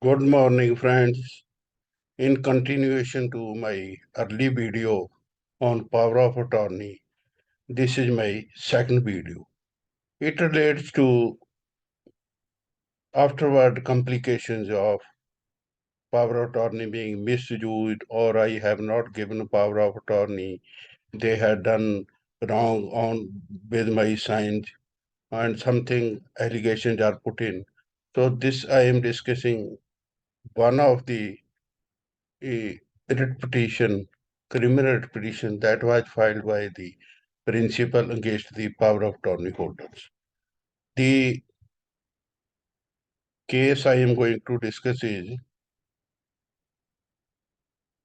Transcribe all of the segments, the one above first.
Good morning, friends. In continuation to my early video on power of attorney, this is my second video. It relates to afterward complications of power of attorney being misused, or I have not given power of attorney. They had done wrong on with my signs, and something allegations are put in. So this I am discussing one of the a writ petition, criminal writ petition that was filed by the principal against the power of attorney holders. The case I am going to discuss is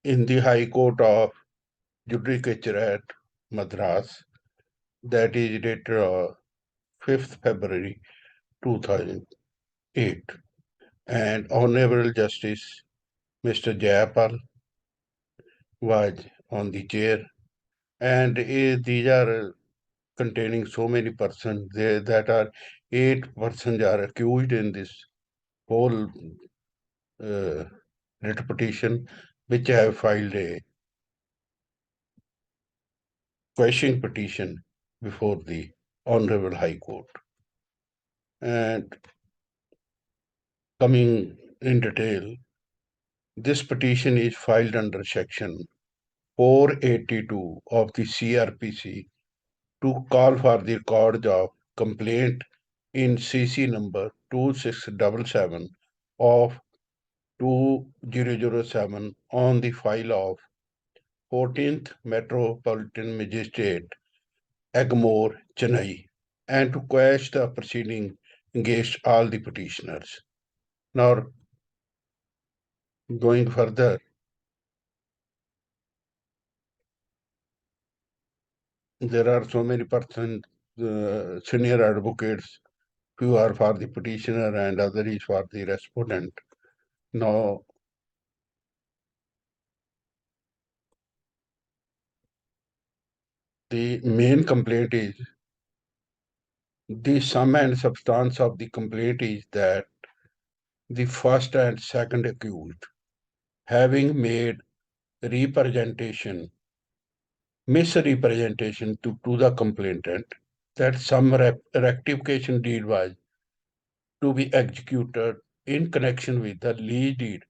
in the High Court of Judicature at Madras, that is dated 5th February 2008. And Honorable Justice Mr. Jayapal was on the chair. And these are containing so many persons there that are 8 persons are accused in this whole uh, writ petition, which have filed a quashing petition before the Honorable High Court. And coming in detail, this petition is filed under section 482 of the CRPC to call for the record of complaint in CC number 2677 of 2007 on the file of 14th Metropolitan Magistrate, Egmore, Chennai, and to quash the proceeding against all the petitioners. Now, going further, there are so many persons, senior advocates, who are for the petitioner and other is for the respondent. Now, the main complaint is the sum and substance of the complaint is that the first and second accused, having made representation, misrepresentation to the complainant, that some rectification deed was to be executed in connection with the lease deed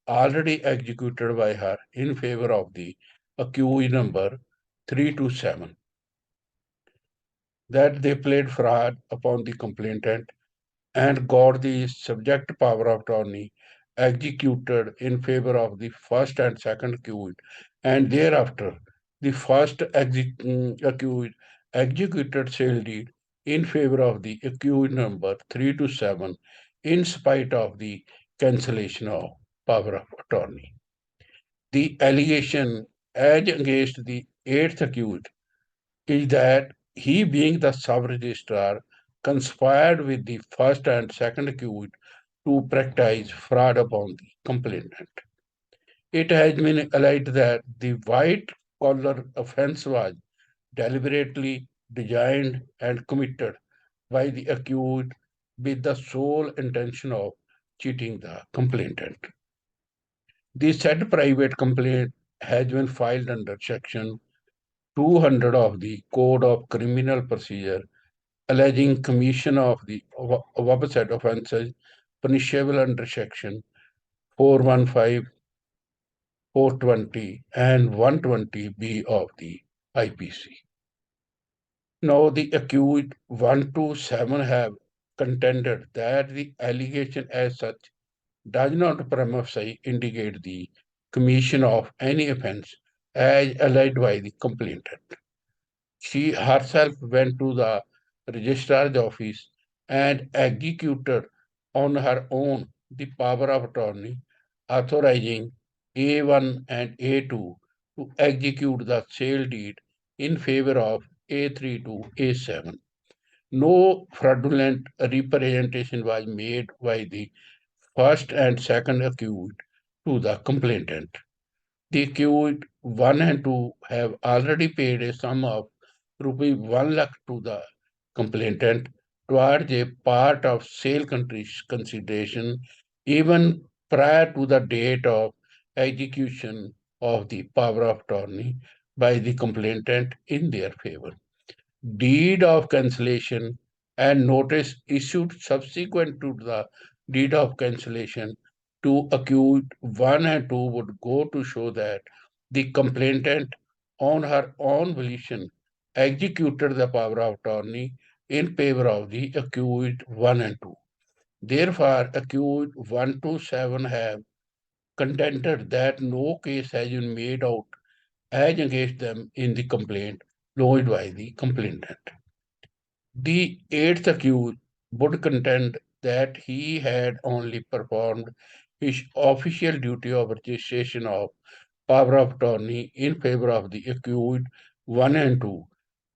already executed by her in favor of the accused number 327, that they played fraud upon the complainant and got the subject power of attorney executed in favor of the first and second accused, and thereafter the first accused executed sale deed in favor of the accused number 327 in spite of the cancellation of power of attorney. The allegation as against the eighth accused is that he, being the sub-registrar, conspired with the first and second accused to practice fraud upon the complainant. It has been alleged that the white collar offense was deliberately designed and committed by the accused with the sole intention of cheating the complainant. The said private complaint has been filed under section 200 of the Code of Criminal Procedure, alleging commission of the opposite offences punishable under section 415, 420, and 120B of the IPC. Now, the accused 127 have contended that the allegation as such does not prima facie indicate the commission of any offence as alleged by the complainant. She herself went to the registrar's office and executed on her own the power of attorney authorizing A1 and A2 to execute the sale deed in favor of A3 to A7. No fraudulent representation was made by the first and second accused to the complainant. The accused 1 and 2 have already paid a sum of rupees 1 lakh to the complainant towards a part of sale consideration, even prior to the date of execution of the power of attorney by the complainant in their favor. Deed of cancellation and notice issued subsequent to the deed of cancellation to accused 1 and 2 would go to show that the complainant, on her own volition, executed the power of attorney in favor of the accused 1 and 2. Therefore, accused 1 to 7 have contended that no case has been made out as against them in the complaint lodged by the complainant. The eighth accused would contend that he had only performed his official duty of registration of power of attorney in favor of the accused 1 and 2,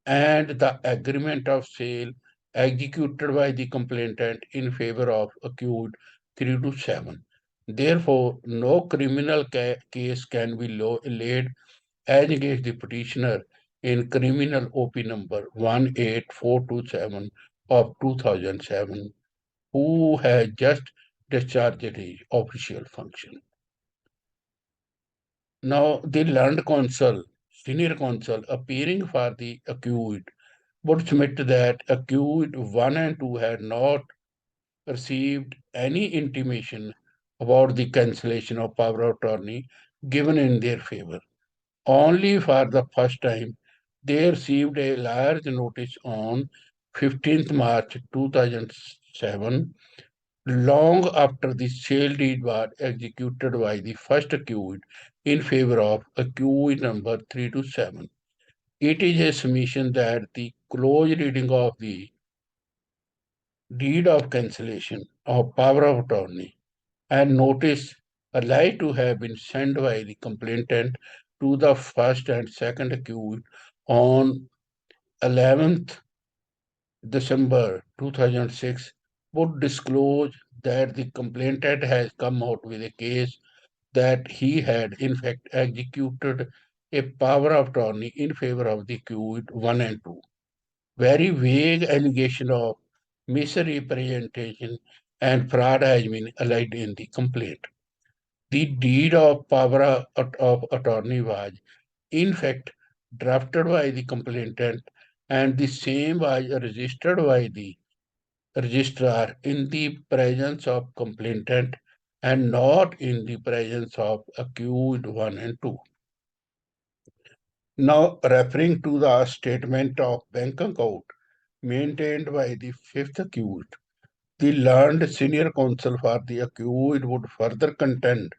and the agreement of sale executed by the complainant in favor of accused 3 to 7. Therefore, no criminal case can be laid as against the petitioner in criminal OP number 18427 of 2007, who has just discharged his official function. Now, the learned counsel, senior counsel, appearing for the accused, would submit that accused 1 and 2 had not received any intimation about the cancellation of power of attorney given in their favor. Only for the first time, they received a large notice on 15th March 2007, long after the sale deed was executed by the first accused in favor of accused number 3 to 7. It is a submission that the close reading of the deed of cancellation of power of attorney and notice alleged to have been sent by the complainant to the first and second accused on 11th December 2006 would disclose that the complainant has come out with a case that he had in fact executed a power of attorney in favor of the accused 1 and 2. Very vague allegation of misrepresentation and fraud has been alleged in the complaint. The deed of power of attorney was, in fact, drafted by the complainant, and the same was registered by the registrar in the presence of complainant and not in the presence of accused 1 and 2. Now, referring to the statement of bank account maintained by the fifth accused, the learned senior counsel for the accused would further contend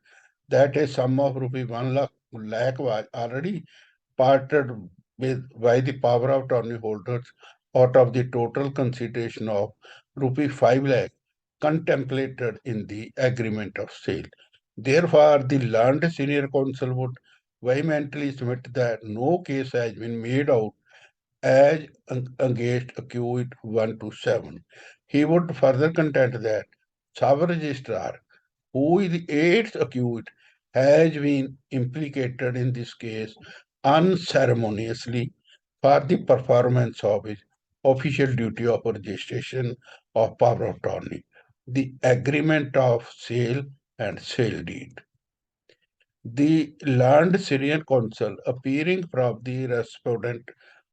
that a sum of rupee 1 lakh was already parted with by the power of attorney holders out of the total consideration of rupee 5 lakh contemplated in the agreement of sale. Therefore, the learned senior counsel would vehemently submit that no case has been made out as against accused 1 to 7. He would further contend that sub-registrar, who is the eighth accused, has been implicated in this case unceremoniously for the performance of his official duty of registration of power of attorney, the agreement of sale and sale deed. The learned Syrian counsel, appearing from the respondent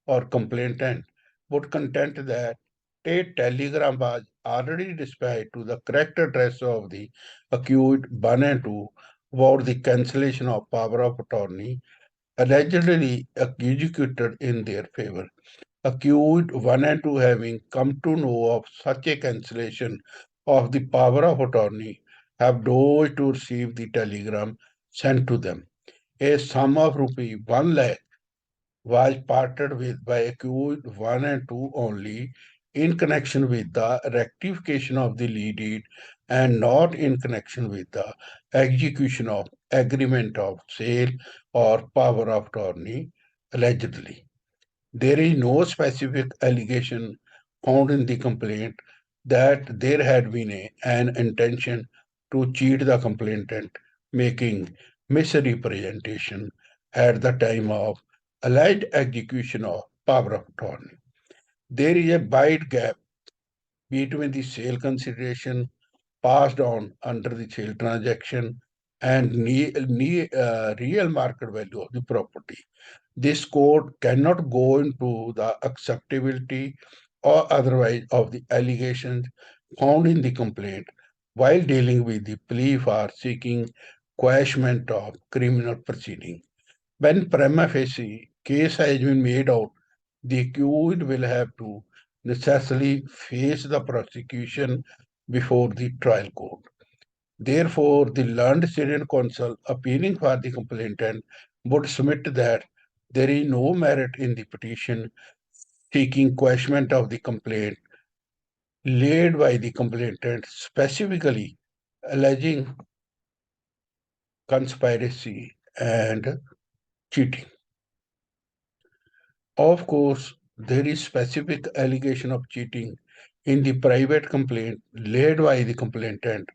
or complainant, would contend that a telegram was already dispatched to the correct address of the accused 1 and 2 about the cancellation of power of attorney allegedly executed in their favor. Accused 1 and 2 having come to know of such a cancellation of the power of attorney have dodged to receive the telegram sent to them. A sum of rupee 1 lakh was parted with by accused 1 and 2 only in connection with the rectification of the lea deed and not in connection with the execution of agreement of sale or power of attorney allegedly. There is no specific allegation found in the complaint that there had been an intention to cheat the complainant, making misrepresentation at the time of alleged execution of power of attorney. There is a wide gap between the sale consideration passed on under the sale transaction and real market value of the property. This court cannot go into the acceptability or otherwise of the allegations found in the complaint while dealing with the plea for seeking quashment of criminal proceeding. When prima facie case has been made out, the accused will have to necessarily face the prosecution before the trial court. Therefore, the learned Syrian counsel appealing for the complainant would submit that there is no merit in the petition seeking quashment of the complaint laid by the complainant, specifically alleging conspiracy and cheating. Of course, there is specific allegation of cheating in the private complaint laid by the complainant.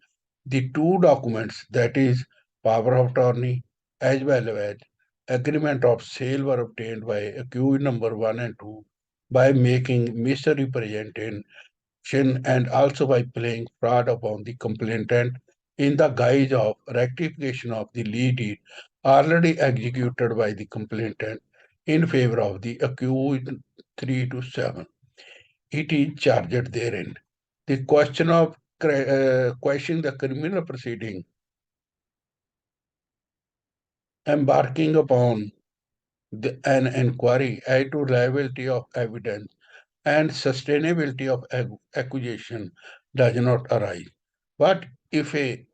The two documents, that is, power of attorney as well as agreement of sale, were obtained by accused number 1 and 2 by making misrepresentation and also by playing fraud upon the complainant in the guise of rectification of the lea deed already executed by the complainant in favor of the accused 3 to 7. It is charged therein. The question of questioning the criminal proceeding, embarking upon an inquiry as to reliability of evidence and sustainability of accusation does not arise. But if a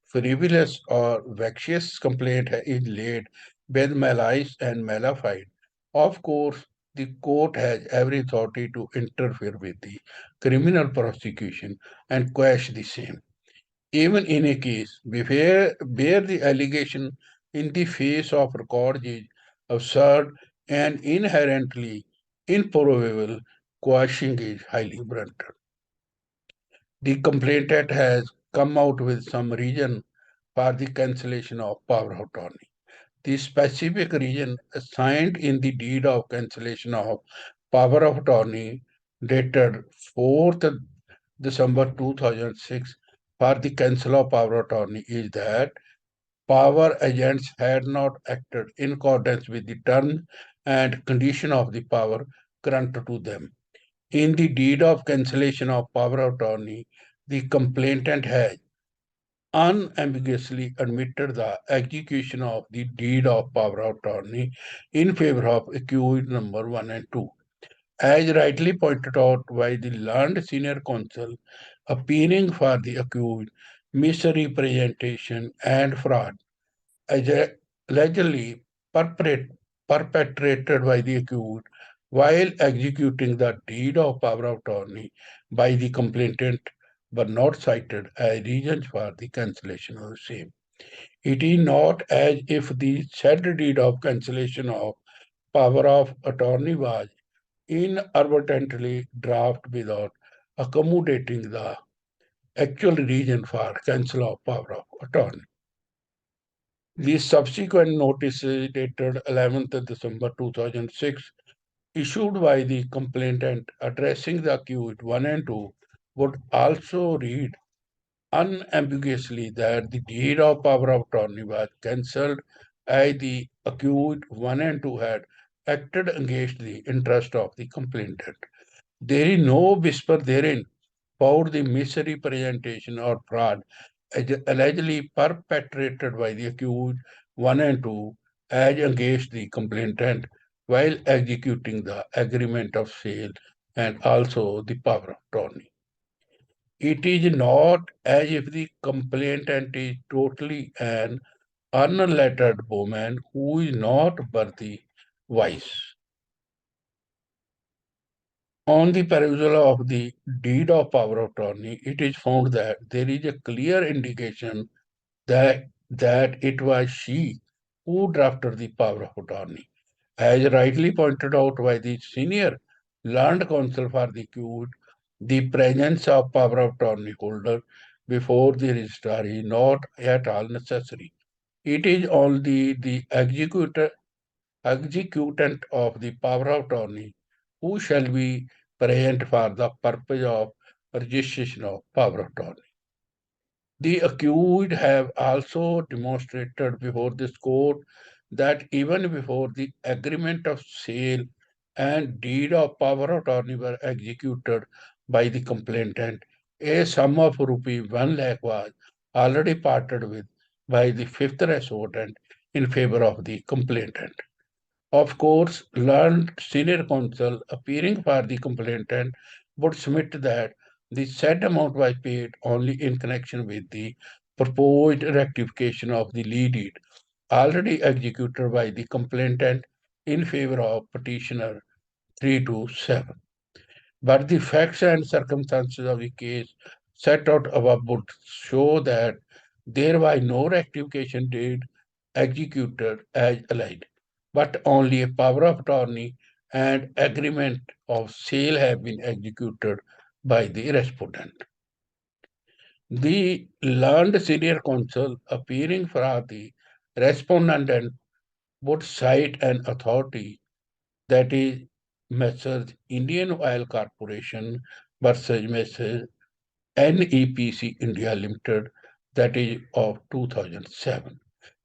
frivolous or vexatious complaint is laid with malice and malafide, of course, the court has every authority to interfere with the criminal prosecution and quash the same. Even in a case where the allegation in the face of record is absurd and inherently improbable, quashing is highly warranted. The complainant has come out with some reason for the cancellation of power of attorney. The specific reason assigned in the deed of cancellation of power of attorney dated 4th December 2006 for the cancel of power of attorney is that power agents had not acted in accordance with the terms and condition of the power granted to them. In the deed of cancellation of power of attorney, the complainant has unambiguously admitted the execution of the deed of power of attorney in favor of accused number 1 and 2. As rightly pointed out by the learned senior counsel appearing for the accused, misrepresentation and fraud allegedly perpetrated by the accused while executing the deed of power of attorney by the complainant were not cited as reasons for the cancellation of the same. It is not as if the said deed of cancellation of power of attorney was inadvertently drafted without accommodating the actual reason for cancel of power of attorney. The subsequent notices dated 11th December 2006 issued by the complainant addressing the accused 1 and 2 would also read unambiguously that the deed of power of attorney was cancelled as the accused 1 and 2 had acted against the interest of the complainant. There is no whisper therein about the misrepresentation or fraud allegedly perpetrated by the accused 1 and 2 as against the complainant while executing the agreement of sale and also the power of attorney. It is not as if the complainant is totally an unlettered woman who is not worthy wise. On the perusal of the deed of power of attorney, it is found that there is a clear indication that it was she who drafted the power of attorney. As rightly pointed out by the senior learned counsel for the accused, the presence of power of attorney holder before the registrar is not at all necessary. It is only the executant of the power of attorney who shall be present for the purpose of registration of power of attorney. The accused have also demonstrated before this court that even before the agreement of sale and deed of power of attorney were executed by the complainant, a sum of rupee 1 lakh was already parted with by the fifth respondent in favor of the complainant. Of course, learned senior counsel appearing for the complainant would submit that the said amount was paid only in connection with the proposed rectification of the lea deed already executed by the complainant in favor of petitioner 327. But the facts and circumstances of the case set out above would show that there was no rectification deed executed as alleged, but only a power of attorney and agreement of sale have been executed by the respondent. The learned senior counsel appearing for the respondent would cite an authority, that is Messrs. Indian Oil Corporation versus Messrs. NEPC India Limited, that is of 2007,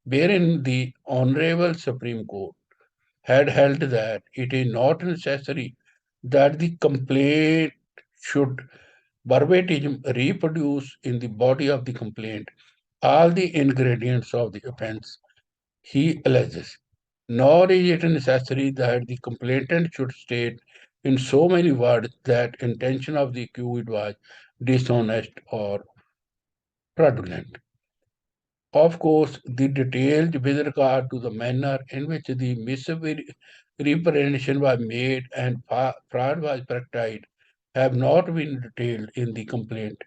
wherein the Honorable Supreme Court had held that it is not necessary that the complaint should verbatim reproduce in the body of the complaint all the ingredients of the offense he alleges, nor is it necessary that the complainant should state in so many words that intention of the accused was dishonest or fraudulent. Of course, the details with regard to the manner in which the misrepresentation was made and fraud was practiced have not been detailed in the complaint.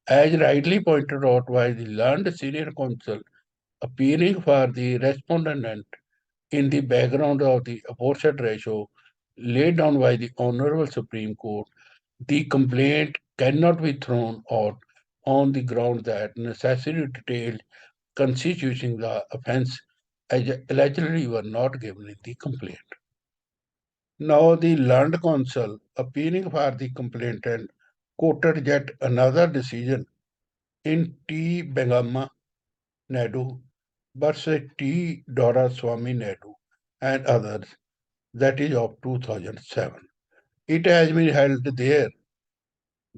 As rightly pointed out by the learned senior counsel appearing for the respondent in the background of the aforesaid ratio laid down by the Honorable Supreme Court, the complaint cannot be thrown out on the ground that necessary details constituting the offense allegedly were not given in the complaint. Now, the learned counsel appearing for the complainant quoted yet another decision in T. Bengama Naidu versus T. Dora Swami Naidu and others, that is of 2007. It has been held there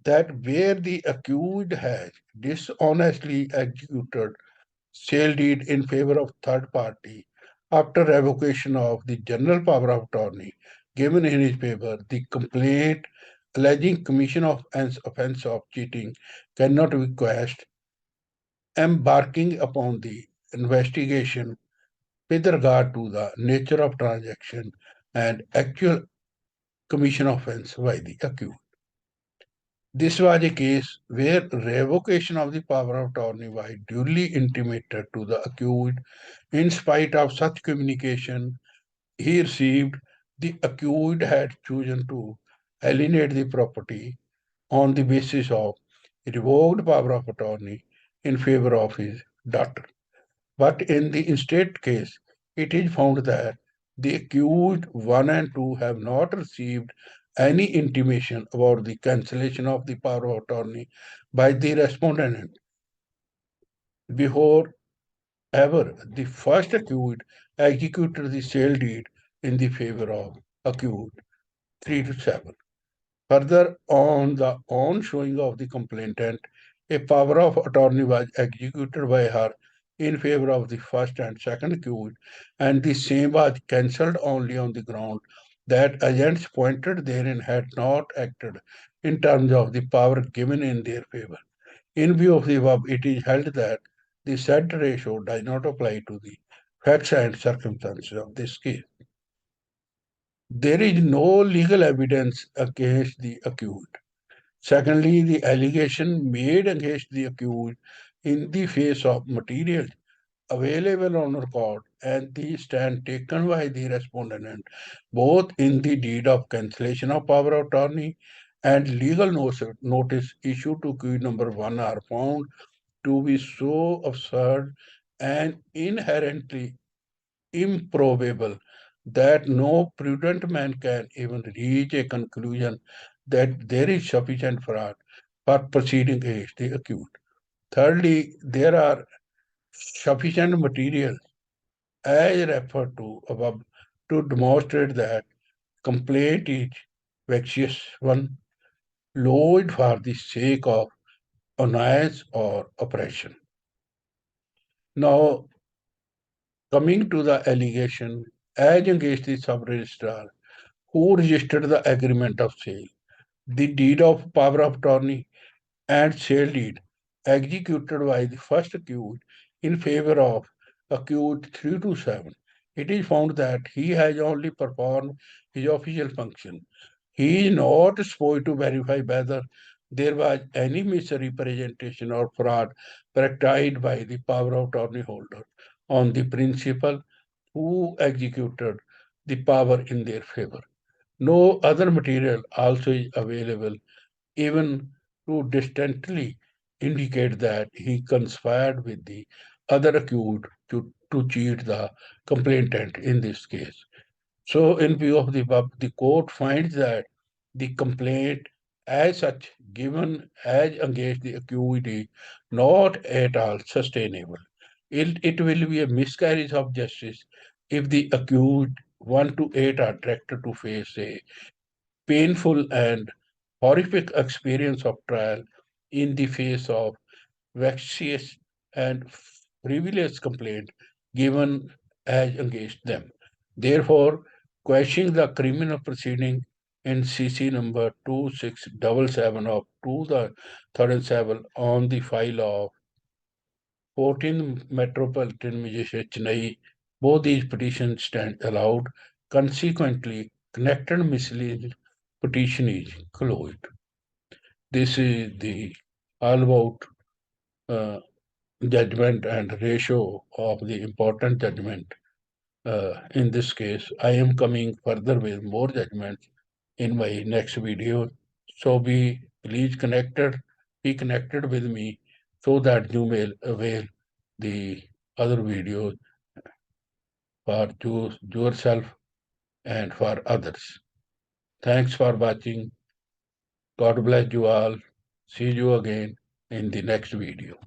that where the accused has dishonestly executed sale deed in favor of third party after revocation of the general power of attorney given in his favor, the complaint alleging commission of an offense of cheating cannot be quashed, embarking upon the investigation with regard to the nature of transaction and actual commission offense by the accused. This was a case where revocation of the power of attorney was duly intimated to the accused. In spite of such communication he received, the accused had chosen to alienate the property on the basis of revoked power of attorney in favor of his daughter. But in the instant case, it is found that the accused 1 and 2 have not received any intimation about the cancellation of the power of attorney by the respondent before ever the first accused executed the sale deed in the favor of accused 3 to 7. Further, on the own showing of the complainant, a power of attorney was executed by her in favor of the first and second accused, and the same was cancelled only on the ground that agents pointed therein had not acted in terms of the power given in their favor. In view of the above, it is held that the said ratio does not apply to the facts and circumstances of this case. There is no legal evidence against the accused. Secondly, the allegation made against the accused in the face of materials available on record and the stand taken by the respondent, both in the deed of cancellation of power of attorney and legal notice issued to accused number 1 are found to be so absurd and inherently improbable that no prudent man can even reach a conclusion that there is sufficient fraud for proceeding against the accused. Thirdly, there are sufficient materials as referred to above to demonstrate that complaint is vexatious one, lowered for the sake of annoyance or oppression. Now, coming to the allegation as against the sub-registrar who registered the agreement of sale, the deed of power of attorney and sale deed executed by the first accused in favor of accused 327. It is found that he has only performed his official function. He is not supposed to verify whether there was any misrepresentation or fraud practiced by the power of attorney holder on the principal who executed the power in their favor. No other material also is available, even to distantly indicate that he conspired with the other accused to cheat the complainant in this case. So, in view of the above, the court finds that the complaint as such given as against the accused is not at all sustainable. It will be a miscarriage of justice if the accused 1 to 8 are directed to face a painful and horrific experience of trial in the face of vexatious and frivolous complaint given as against them. Therefore, quashing the criminal proceeding in CC number 2677 of 2007 on the file of 14th Metropolitan Magistrate Chennai, both these petitions stand allowed. Consequently, connected miscellaneous petition is closed. This is the all about judgment and ratio of the important judgment. In this case, I am coming further with more judgments in my next video. So be connected with me so that you may avail the other videos for yourself and for others. Thanks for watching. God bless you all. See you again in the next video.